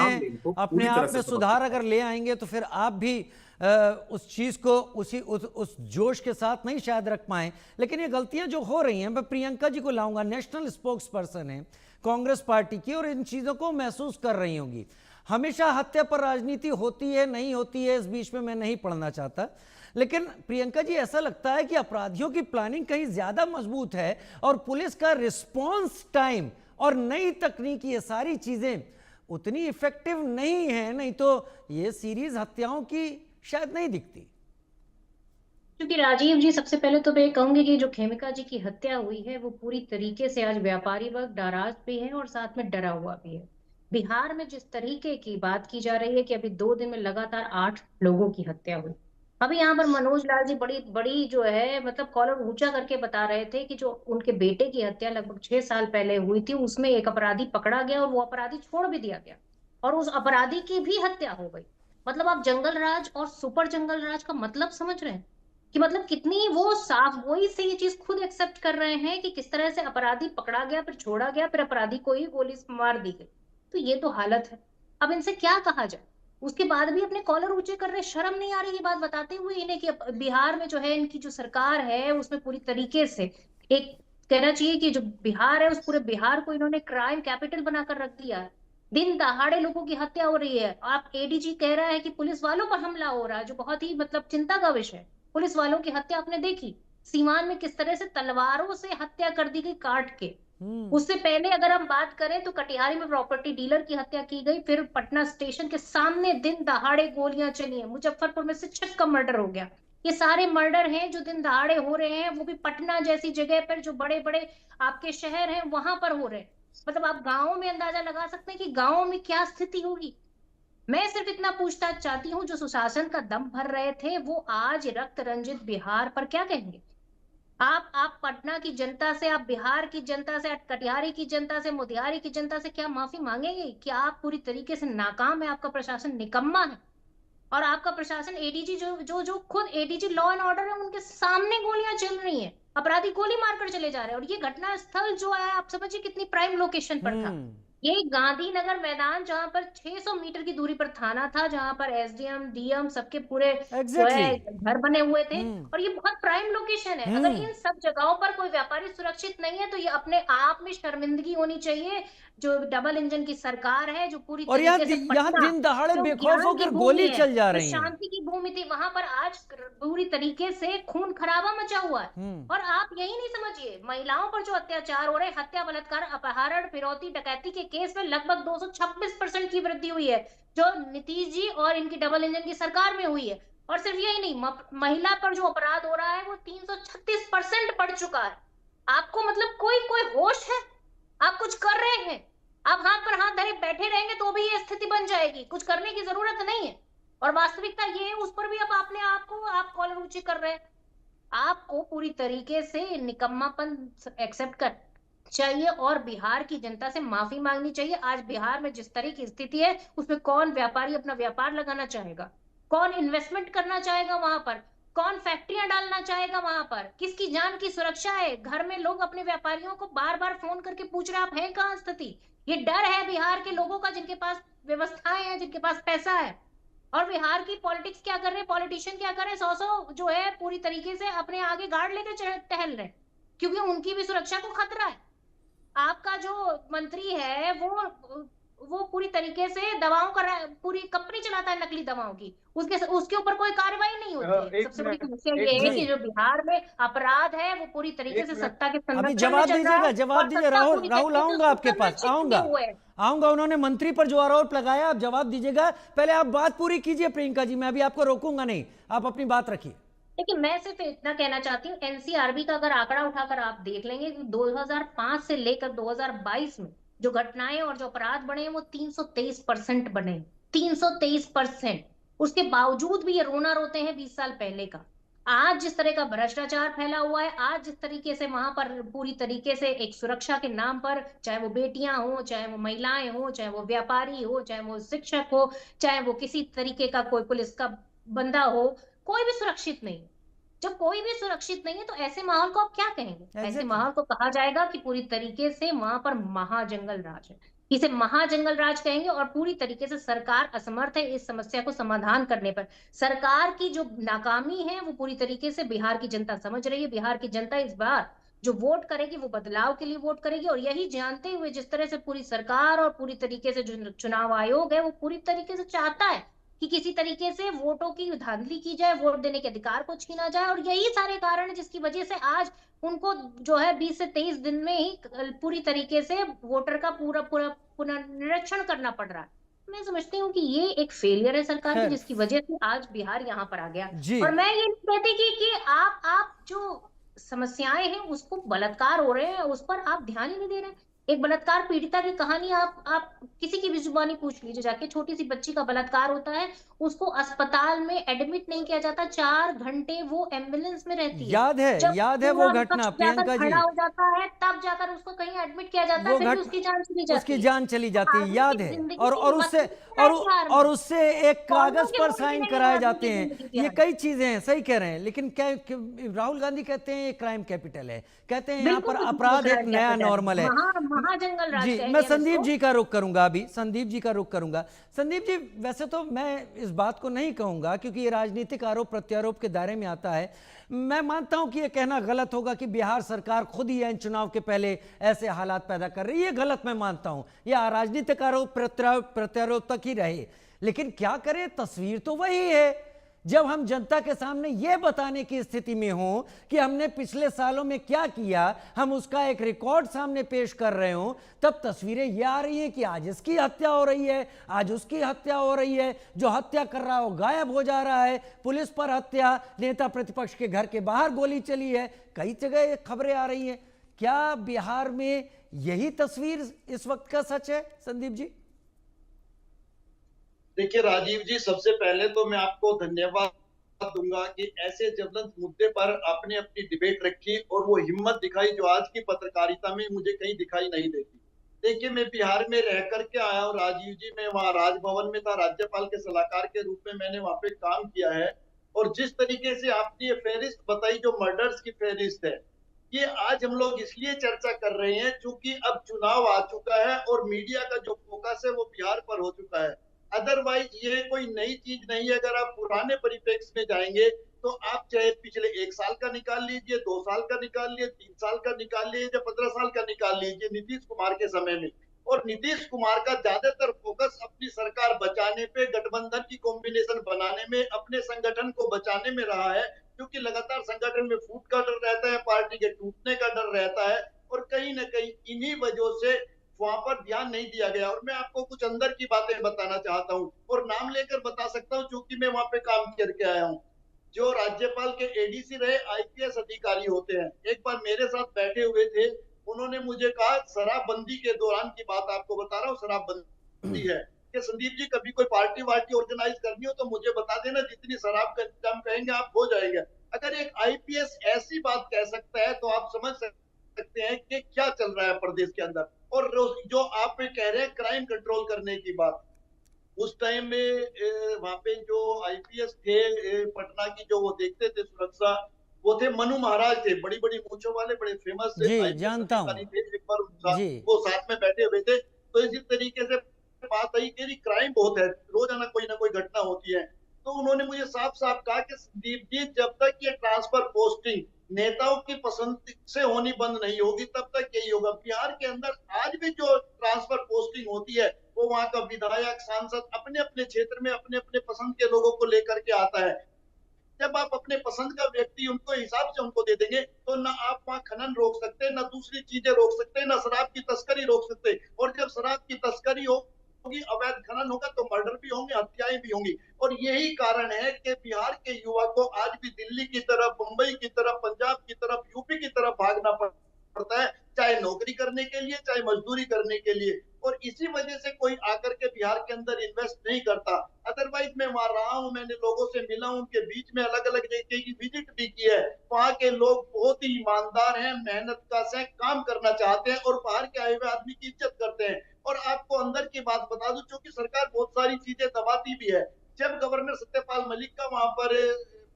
हैं, इनको अपने पूरी तरह आप से में समझ सुधार सकता अगर हूँ। ले आएंगे तो फिर आप भी उस चीज को उस जोश के साथ नहीं शायद रख पाए। लेकिन ये गलतियां जो हो रही हैं, मैं प्रियंका जी को लाऊंगा, नेशनल स्पोक्स पर्सन है कांग्रेस पार्टी की, और इन चीजों को महसूस कर रही होंगी। हमेशा हत्या पर राजनीति होती है नहीं होती है, इस बीच में मैं नहीं पढ़ना चाहता, लेकिन प्रियंका जी ऐसा लगता है कि अपराधियों की प्लानिंग कहीं ज्यादा मजबूत है और पुलिस का रिस्पॉन्स टाइम और नई तकनीक, ये सारी चीजें उतनी इफेक्टिव नहीं है, नहीं तो ये सीरीज हत्याओं की शायद नहीं दिखती। क्योंकि राजीव जी, सबसे पहले तो मैं कहूंगी कि जो खेमिका जी की हत्या हुई है वो पूरी तरीके से आज व्यापारी वर्ग नाराज भी है और साथ में डरा हुआ भी है। बिहार में जिस तरीके की बात की जा रही है कि अभी 2 दिन में लगातार 8 लोगों की हत्या हुई। अभी यहाँ पर मनोज लाल जी बड़ी बड़ी जो है मतलब कॉलर ऊंचा करके बता रहे थे कि जो उनके बेटे की हत्या लगभग 6 साल पहले हुई थी उसमें एक अपराधी पकड़ा गया और वो अपराधी छोड़ भी दिया गया और उस अपराधी की भी हत्या हो गई। मतलब आप जंगल राज और सुपर जंगल राज का मतलब समझ रहे हैं कि मतलब कितनी वो साफ वही से ये चीज खुद एक्सेप्ट कर रहे हैं कि किस तरह से अपराधी पकड़ा गया फिर छोड़ा गया फिर अपराधी को ही गोली से मार दी गई। तो ये तो हालत है। अब इनसे क्या कहा जाए। उसके बाद भी अपने कॉलर ऊंचे कर रहे, शर्म नहीं आ रही ये बात बताते हुए इन्हें कि बिहार में जो है इनकी जो सरकार है उसमें पूरी तरीके से एक कहना चाहिए कि जो बिहार है उस पूरे बिहार को इन्होंने क्राइम कैपिटल बनाकर रख दिया है। दिन दहाड़े लोगों की हत्या हो रही है। आप एडीजी कह रहा है कि पुलिस वालों पर हमला हो रहा है, जो बहुत ही मतलब चिंता का विषय है। पुलिस वालों की हत्या आपने देखी सीवान में किस तरह से तलवारों से हत्या कर दी गई काट के। उससे पहले अगर हम बात करें तो कटिहारी में प्रॉपर्टी डीलर की हत्या की गई, फिर पटना स्टेशन के सामने दिन दहाड़े गोलियां चली हैं, मुजफ्फरपुर में शिक्षक का मर्डर हो गया। ये सारे मर्डर हैं जो दिन दहाड़े हो रहे हैं, वो भी पटना जैसी जगह पर जो बड़े बड़े आपके शहर हैं वहां पर हो रहे हैं। मतलब आप गांवों में अंदाजा लगा सकते हैं कि गांवों में क्या स्थिति होगी। मैं सिर्फ इतना पूछताछ चाहती हूँ, जो सुशासन का दम भर रहे थे वो आज रक्त रंजित बिहार पर क्या कहेंगे। आप पटना की जनता से, आप बिहार की जनता से, आप कटिहारी की जनता से, मोतिहारी की जनता से क्या माफी मांगेंगे कि आप पूरी तरीके से नाकाम है, आपका प्रशासन निकम्मा है। और आपका प्रशासन एडीजी जो जो जो खुद एडीजी लॉ एंड ऑर्डर है उनके सामने गोलियां चल रही हैं, अपराधी गोली मारकर चले जा रहे हैं। और ये घटना स्थल जो है आप समझिए कितनी प्राइम लोकेशन पर था। हम्म। ये गांधीनगर मैदान जहां पर 600 मीटर की दूरी पर थाना था, जहां पर एसडीएम डीएम सबके पूरे जो एग्जैक्टली है exactly. घर बने हुए थे। हम्म। और ये बहुत प्राइम लोकेशन है। अगर हम्म। इन सब जगहों पर कोई व्यापारी सुरक्षित नहीं है तो ये अपने आप में शर्मिंदगी होनी चाहिए। जो डबल इंजन की सरकार है, जो पूरी और तरीके से यहाँ पटना दिन दहाड़े जो बेखौफ ज्ञान की होकर भूमि गोली है, चल जा जो रही हैं। शांति की भूमि थी, वहां पर आज पूरी तरीके से खून खराबा मचा हुआ है। हम्म। और आप यही नहीं समझिए, महिलाओं पर जो अत्याचार हो रहे, हत्या बलात्कार अपहरण फिरौती डकैती के केस में लगभग 226% की वृद्धि हुई है, जो नीतीश जी और इनकी डबल इंजन की सरकार में हुई है। और सिर्फ यही नहीं, महिला पर जो अपराध हो रहा है वो 336% बढ़ चुका है। आपको मतलब कोई कोई होश है? आप कुछ कर रहे हैं? आप हाथ पर हाथ धरे बैठे रहेंगे तो भी ये स्थिति बन जाएगी, कुछ करने की जरूरत नहीं है। और वास्तविकता ये है, उस पर भी अब आपने आपको आप कॉलर ऊंची कर रहे हैं। आपको पूरी तरीके से निकम्मापन एक्सेप्ट कर चाहिए और बिहार की जनता से माफी मांगनी चाहिए। आज बिहार में जिस तरह की स्थिति है उसमें कौन व्यापारी अपना व्यापार लगाना चाहेगा, कौन इन्वेस्टमेंट करना चाहेगा वहां पर, कौन फैक्ट्रियां डालना चाहेगा वहां पर, किसकी जान की सुरक्षा है। घर में लोग अपने व्यापारियों को बार बार फोन करके पूछ रहे आप हैं कहाँ स्थिति। ये डर है बिहार के लोगों का, जिनके पास व्यवस्थाएं हैं, जिनके पास पैसा है। और बिहार की पॉलिटिक्स क्या कर रहे हैं, पॉलिटिशियन क्या कर रहे हैं, 100 जो है पूरी तरीके से अपने आगे गार्ड लेके टहल रहे हैं, क्योंकि उनकी भी सुरक्षा को खतरा है। आपका जो मंत्री है वो पूरी तरीके से दवाओं का पूरी कंपनी चलाता है नकली दवाओं की, उसके उसके ऊपर कोई कार्रवाई नहीं होती है। एक सबसे बड़ी मिनट, समस्या एक ये है जी, मिनट, कि जो बिहार में अपराध है वो पूरी तरीके एक से मिनट। सत्ता के अभी संरक्षण में जवाब चल रहा है दीजिएगा, जवाब और दीजिए। सत्ता राहुल, पूरी राहुल तरीके से आऊंगा आपके उसके पास, अंदर छिपे आऊंगा हुए है। आऊंगा। उन्होंने मंत्री पर जो आरोप लगाया, आप जवाब दीजिएगा। पहले आप बात पूरी कीजिए प्रियंका जी, मैं अभी आपको रोकूंगा नहीं, आप अपनी बात रखिए। लेकिन मैं सिर्फ इतना कहना चाहती हूँ, एनसीआरबी का अगर आंकड़ा उठाकर आप देख लेंगे तो 2005 से लेकर 2022 में जो घटनाएं और जो अपराध बढ़े हैं वो 323% बने हैं। 323%। उसके बावजूद भी ये रोना रोते हैं 20 साल पहले का। आज जिस तरह का भ्रष्टाचार फैला हुआ है, आज जिस तरीके से वहां पर पूरी तरीके से एक सुरक्षा के नाम पर, चाहे वो बेटियां हो, चाहे वो महिलाएं हो, चाहे वो व्यापारी हो, चाहे वो शिक्षक हो, चाहे वो किसी तरीके का कोई पुलिस का बंदा हो, कोई भी सुरक्षित नहीं है। जब कोई भी सुरक्षित नहीं है तो ऐसे माहौल को आप क्या कहेंगे। ऐसे एग्जैक्टली माहौल को कहा जाएगा कि पूरी तरीके से वहां पर महाजंगल राज है। इसे महाजंगल राज कहेंगे और पूरी तरीके से सरकार असमर्थ है इस समस्या को समाधान करने पर। सरकार की जो नाकामी है वो पूरी तरीके से बिहार की जनता समझ रही है। बिहार की जनता इस बार जो वोट करेगी वो बदलाव के लिए वोट करेगी, और यही जानते हुए जिस तरह से पूरी सरकार और पूरी तरीके से जो चुनाव आयोग है वो पूरी तरीके से चाहता है कि किसी तरीके से वोटों की धांधली की जाए, वोट देने के अधिकार को छीना जाए, और यही सारे कारण है जिसकी वजह से आज उनको जो है 20 से 23 दिन में ही पूरी तरीके से वोटर का पूरा पूरा पुनर्निरीक्षण करना पड़ रहा है। मैं समझती हूँ कि ये एक फेलियर है सरकार की, खैर, जिसकी वजह से आज बिहार यहाँ पर आ गया। जी, और मैं ये नहीं कहती कि आप जो समस्याएं हैं उसको बलात्कार हो रहे हैं उस पर आप ध्यान ही नहीं दे रहे हैं। एक बलात्कार पीड़िता की कहानी आप किसी की भी जुबानी पूछ लीजिए जाके, छोटी सी बच्ची का बलात्कार होता है, उसको अस्पताल में एडमिट नहीं किया जाता, 4 घंटे वो एम्बुलेंस में रहती है। जब याद है वो पूरा घटना, विपक्ष जाकर प्रियंका जी। खड़ा हो जाता है तब जाकर उसको कहीं एडमिट किया जाता है, वो फिर भी घट उसकी जान चली उसकी जाती है। जान चली तो जाती है, आदमी याद की है। जिंदगी और की उससे वसूली है बिहार में। उससे एक कौड़ियों कागज के पर नोट साइन मिलेंगे कराए आदमी जाते की हैं। जिंदगी ये बिहार में। कई चीजें हैं, सही कह रहे हैं, लेकिन राहुल गांधी कहते हैं ये क्राइम कैपिटल है, कहते हैं यहाँ बिल्कुल पर नहीं अपराध दूसरा एक नया कैपिटल नॉर्मल है। महाजंगल राज जी, मैं कहेंगे हम संदीप इसको। जी का रुख करूंगा, अभी संदीप जी का रुख करूंगा। संदीप जी, वैसे तो मैं इस बात को नहीं कहूंगा क्योंकि ये राजनीतिक आरोप प्रत्यारोप के दायरे में आता है। मैं मानता हूं कि ये कहना गलत होगा कि बिहार सरकार खुद ही इन चुनाव के पहले ऐसे हालात पैदा कर रही है, ये गलत मैं मानता हूं। यह राजनीतिक आरोप प्रत्यारोप तक ही रहे, लेकिन क्या करें, तस्वीर तो वही है। जब हम जनता के सामने यह बताने की स्थिति में हो कि हमने पिछले सालों में क्या किया, हम उसका एक रिकॉर्ड सामने पेश कर रहे हो, तब तस्वीरें ये आ रही हैं कि आज इसकी हत्या हो रही है, आज उसकी हत्या हो रही है, जो हत्या कर रहा हो गायब हो जा रहा है, पुलिस पर हत्या, नेता प्रतिपक्ष के घर के बाहर गोली चली है, कई जगह ये खबरें आ रही हैं। क्या बिहार में यही तस्वीर इस वक्त का सच है, संदीप जी? देखिए राजीव जी, सबसे पहले तो मैं आपको धन्यवाद दूंगा कि ऐसे ज्वलंत मुद्दे पर आपने अपनी डिबेट रखी और वो हिम्मत दिखाई जो आज की पत्रकारिता में मुझे कहीं दिखाई नहीं देती। देखिए, मैं बिहार में रह करके आया हूँ राजीव जी। मैं वहाँ राजभवन में था, राज्यपाल के सलाहकार के रूप में मैंने वहाँ पे काम किया है। और जिस तरीके से आपने ये फेहरिस्त बताई जो मर्डर्स की फेहरिस्त है, ये आज हम लोग इसलिए चर्चा कर रहे हैं क्योंकि अब चुनाव आ चुका है और मीडिया का जो फोकस है वो बिहार पर हो चुका है। अदरवाइज ये कोई नई चीज नहीं है। अगर आप पुराने परिप्रेक्ष्य में जाएंगे तो आप चाहे पिछले 1 साल का निकाल लीजिए, 2 साल का निकाल लीजिए, 3 साल का निकाल लीजिए या 15 साल का निकाल लीजिए नीतीश कुमार के समय में, और नीतीश कुमार का ज्यादातर फोकस अपनी सरकार बचाने पे, गठबंधन की कॉम्बिनेशन बनाने में, अपने संगठन को बचाने में रहा है। क्योंकि लगातार संगठन में फूट का डर रहता है, पार्टी के टूटने का डर रहता है, और कहीं ना कहीं इन्हीं वजहों से वहां पर ध्यान नहीं दिया गया। और मैं आपको कुछ अंदर की बातें बताना चाहता हूँ और नाम लेकर बता सकता हूँ क्योंकि मैं वहां पे काम करके आया हूँ। जो राज्यपाल के एडीसी रहे आईपीएस अधिकारी होते हैं, एक बार मेरे साथ बैठे हुए थे, उन्होंने मुझे कहा, शराबबंदी के दौरान की बात आपको बता रहा हूँ, शराबबंदी है कि संदीप जी कभी कोई पार्टी वार्टी ऑर्गेनाइज करनी हो तो मुझे बता देना, जितनी शराब का इंतजाम कहेंगे आप हो जाएगा। अगर एक आईपीएस ऐसी बात कह सकता है तो आप समझ सकते हैं कि क्या चल रहा है प्रदेश के अंदर। और जो आप कह रहे हैं क्राइम कंट्रोल करने की बात, उस टाइम में वहां पे जो आईपीएस थे पटना की, जो वो देखते थे सुरक्षा, वो थे मनु महाराज, थे बड़ी बड़ी मूंछों वाले, बड़े फेमस जी, आईपीएस जानता हूं। अधिकारी थे। एक बार जी, वो साथ में बैठे हुए थे, तो इसी तरीके से बात आई कि क्राइम बहुत है, रोजाना कोई ना कोई घटना होती है। तो उन्होंने मुझे साफ साफ कहा कि संदीप जी, जब तक ये ट्रांसफर पोस्टिंग नेताओं की पसंद से होनी बंद नहीं होगी तब तक यही होगा। बिहार के अंदर आज भी जो ट्रांसफर पोस्टिंग होती है वो वहां का विधायक सांसद अपने अपने क्षेत्र में अपने अपने पसंद के लोगों को लेकर के आता है। जब आप अपने पसंद का व्यक्ति उनको हिसाब से उनको दे देंगे तो ना आप वहां खनन रोक सकते, ना दूसरी चीजें रोक सकते, ना शराब की तस्करी रोक सकते। और जब शराब की तस्करी होगी, अवैध खनन होगा, तो मर्डर भी होंगे, हत्याएं भी होंगी। और यही कारण है कि बिहार के युवा को आज भी दिल्ली की तरफ, मुंबई की तरफ, पंजाब की तरफ, यूपी की तरफ भागना पड़ता है, चाहे नौकरी करने के लिए, चाहे मजदूरी करने के लिए। और इसी वजह से कोई आकर के बिहार के अंदर इन्वेस्ट नहीं करता। अदरवाइज मैं वहां रहा हूं, मैंने लोगों से मिला हूं, उनके बीच में अलग अलग जगह की विजिट भी की है। वहां के लोग बहुत ही ईमानदार हैं, मेहनत कश हैं, काम करना चाहते हैं और बाहर के आए हुए आदमी की इज्जत करते हैं। और आपको अंदर की बात बता दूं, क्योंकि सरकार बहुत सारी चीजें दबाती भी है। जब गवर्नर सत्यपाल मलिक का वहां पर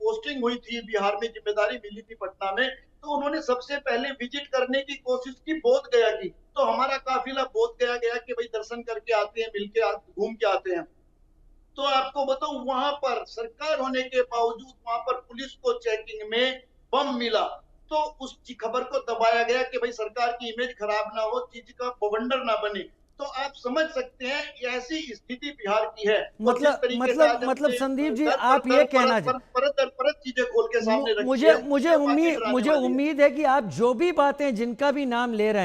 पोस्टिंग हुई थी, बिहार में जिम्मेदारी मिली थी पटना में, तो उन्होंने सबसे पहले विजिट करने की कोशिश की बोध गया की। तो हमारा काफिला बोध गया गया कि भाई दर्शन करके आते हैं, मिलके घूम के आते हैं। तो आपको बताऊं, वहां पर सरकार होने के बावजूद वहां पर पुलिस को चेकिंग में बम मिला। तो उस खबर को दबाया गया कि भाई सरकार की इमेज खराब ना हो, चीज का बवंडर ना बने। तो आप समझ सकते हैं ऐसी स्थिति बिहार की है। और जिस तरीके से आज मतलब हमने संदीप जी, दर आप पर ये दर कहना परत दर परत चीजें खोल के सामने रखी मुझे है, मुझे ये वाकई उम्मीद डराने मुझे वाली है। उम्मीद है कि आप जो भी बातें जिनका भी नाम ले रहे हैं